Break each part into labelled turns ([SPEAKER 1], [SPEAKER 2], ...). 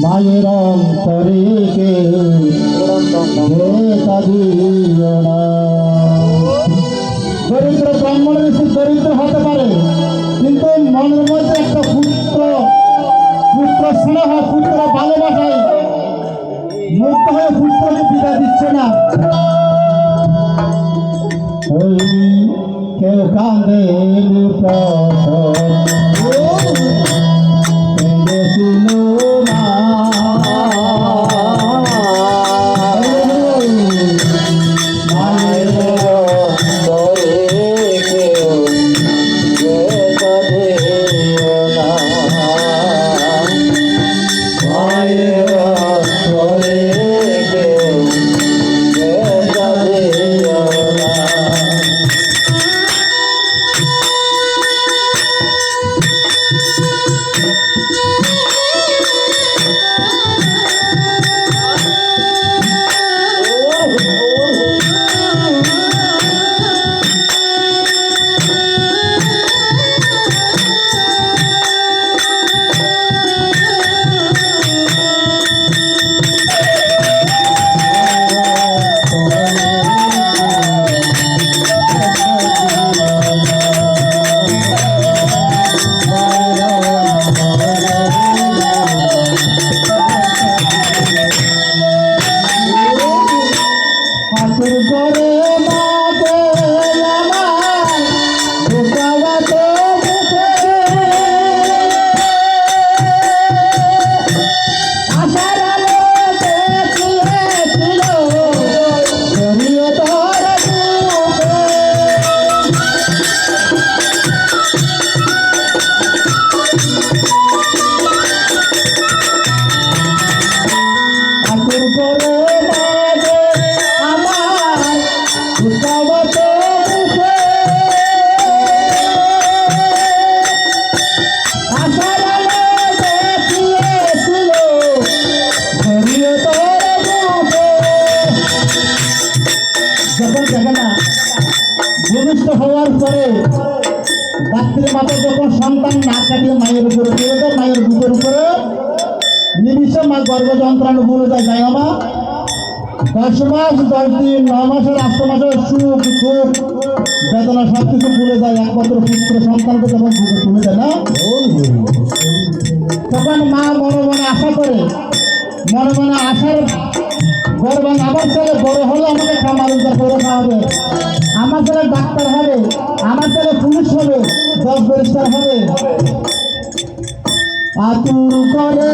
[SPEAKER 1] মায়ের অন্তরে কেউ দিও না। দরিদ্র ব্রাহ্মণ বেশি দরিদ্র হতে পারে, কিন্তু মনের মধ্যে একটা পুত্র স্নেহ, পুত্র ভালোবাসায় মুক্ত হয়ে পুত্রকে বিদায় দিচ্ছে না। ওই কেউ কাঁদে ভূমিষ্ঠ হওয়ার পরে মাতা যখন সন্তান না কাটিয়ে মায়ের উপরে পড়ে দেয়, মায়ের বুকের উপরে নিমিষে মা গর্ভ যন্ত্রণা ভুলে যায়। যায় মা 10 মাস 10 দিন 9 মাসের 8 মাসের সুখ দুঃখ বেদনা সব কিছু ভুলে যায়, একমাত্র পুত্র সন্তানকে যখন বুকে তুলে দেয় না, তখন মা মনে মনে আশা করে, মনে মনে আশার গর্বান আমার ছেলে বড় হলে আমাকে খামারুজা করে খাওয়াবে, আমার ছেলে ডাক্তার হবে, আমার ছেলে পুলিশ হবে, 10 ব্যারিস্টার হবে। আতুর করে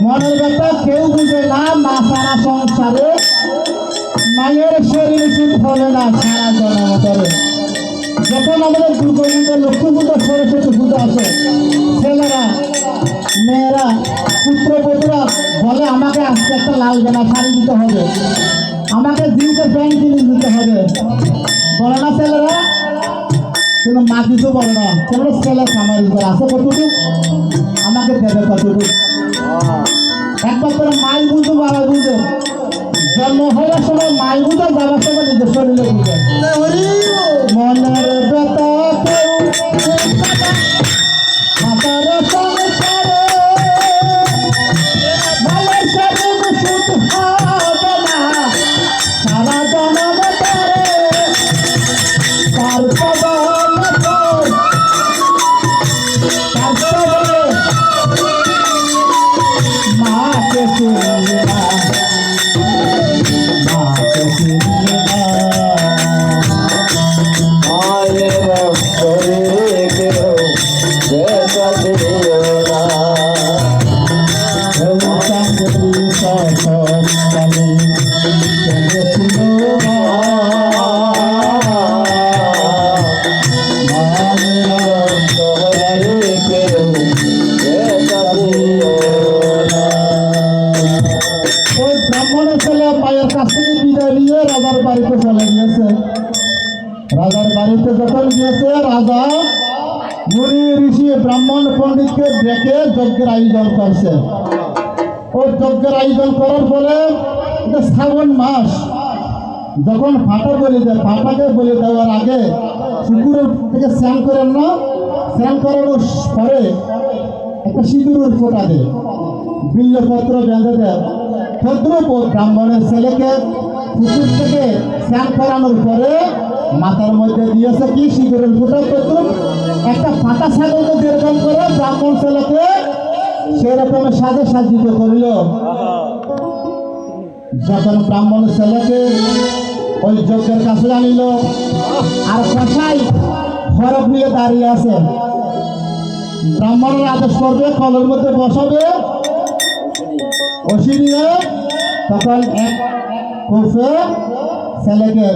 [SPEAKER 1] মনের ব্যথা কেউ বুঝে না, মা সারা সংসারে মায়ের শরীর সুখ হবে না সারা জনমতরে। যখন আমাদের দুর্গা পুজো, লক্ষ্মী পুজো, সরস্বতী পুজো আসে, ছেলেরা মেয়েরা পুত্রবধূরা বলে আমাকে আজকে একটা লাল জামা শাড়ি দিতে হবে, আমাকে জিন্সের প্যান্ট কিনে দিতে হবে, বলে না ছেলেরা? কিন্তু মা কিছু বলে না, তোমরা ছেলে খামার আছে কতটুকু, আমাকে দেবে কতটুকু। একবার করে মাই বুঝো বাবা বুঝে, জন্ম হওয়ার সময় মাই বুঝে, যাওয়ার সময় নিজের শরীরে বুঝে। গিয়েছে। রাজার বাড়িতে যখন গিয়েছে, রাজা মুনি ঋষি ব্রাহ্মণ পণ্ডিতকে ডেকে যজ্ঞের আয়োজন করছে। ও যজ্ঞের আয়োজন করার ফলে এটা শ্রাবণ মাস, যখন ফাটা বলি দেয়, ফাটাকে বলি দেওয়ার আগে পুকুরের থেকে স্নান করেন না, স্নান করানোর পরে একটা সিঁদুরের ফোঁটা দেয়, বিল্লপত্র বেঁধে দেয়। তদ্রুপ ব্রাহ্মণের ছেলেকে পুকুর থেকে স্নান করানোর পরে মাথার মধ্যে দিয়েছে কি সিঁদুরের ফোঁটা। তদ্রুপ একটা ফাটা ছাগলকে যেরকম করে ব্রাহ্মণ ছেলেকে সেরকম সাজে সাজ্জিত করিল। যখন ব্রাহ্মণ ছেলেকে ওই যজ্ঞের কাছে আনিল, আর কষাই হরফ নিয়ে দাঁড়িয়ে আছে, ব্রাহ্মণের আদেশ করবে, কলের মধ্যে বসাবে বসি দিয়ে, তখন এক কোফে ছেলেকে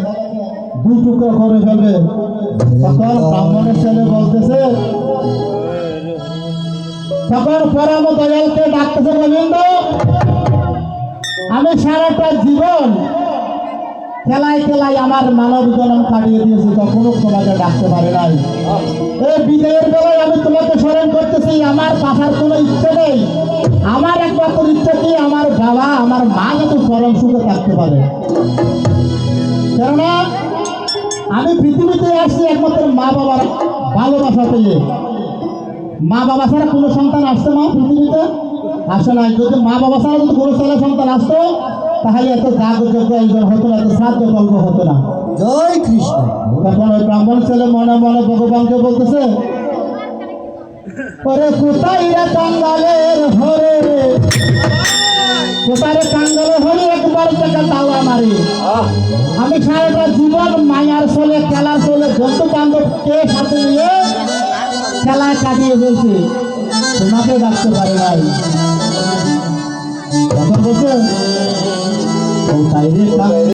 [SPEAKER 1] দুই টুকরো করে ফেলবে। তখন ব্রাহ্মণের ছেলে বলতেছে, তখন পরম দয়ালকে ডাকতেছে, গোবিন্দ আমি সারাটা জীবন খেলায় খেলায় আমার মানব জন্ম কাটিয়ে দিয়েছি, কখনো তোমাকে ডাকতে পারি নাই। এই বিদায়ের বেলায় আমি তোমাকে স্মরণ করতেছি, আমার বাঁচার কোনো ইচ্ছে নেই। আমার একমাত্র ইচ্ছে কি আমার বাবা আমার মা যাতে চরম সুখে থাকতে পারে। কেননা আমি পৃথিবীতে আসছি একমাত্র মা বাবার ভালোবাসা পেয়ে। মা বাবা ছাড়া কোনো সন্তান আসতো মা পৃথিবীতে আসে নাই। যদি মা বাবা ছাড়া যদি কোনো ছেলে সন্তান আসতো, তাহলে এত যাগযজ্ঞ আয়োজন হতো না, এত শ্রাদ্ধ কল্প হতো না।
[SPEAKER 2] জয় কৃষ্ণ।
[SPEAKER 1] তখন ওই ব্রাহ্মণ ছেলে মনে মনে ভগবানকে বলতেছে, ওরে কোথায় রে কাঙ্গালের হরে, কোথায় রে কাঙ্গালের হরে, একবার টাকা দাও আমারে। আমি সারাটা জীবন মায়ার চলে খেলার চলে বন্ধু বান্ধবকে সাথে নিয়ে খেলায় কাটিয়ে ফেলছি, তোমাকে ডাকতে পারি নাই। তখন বলছে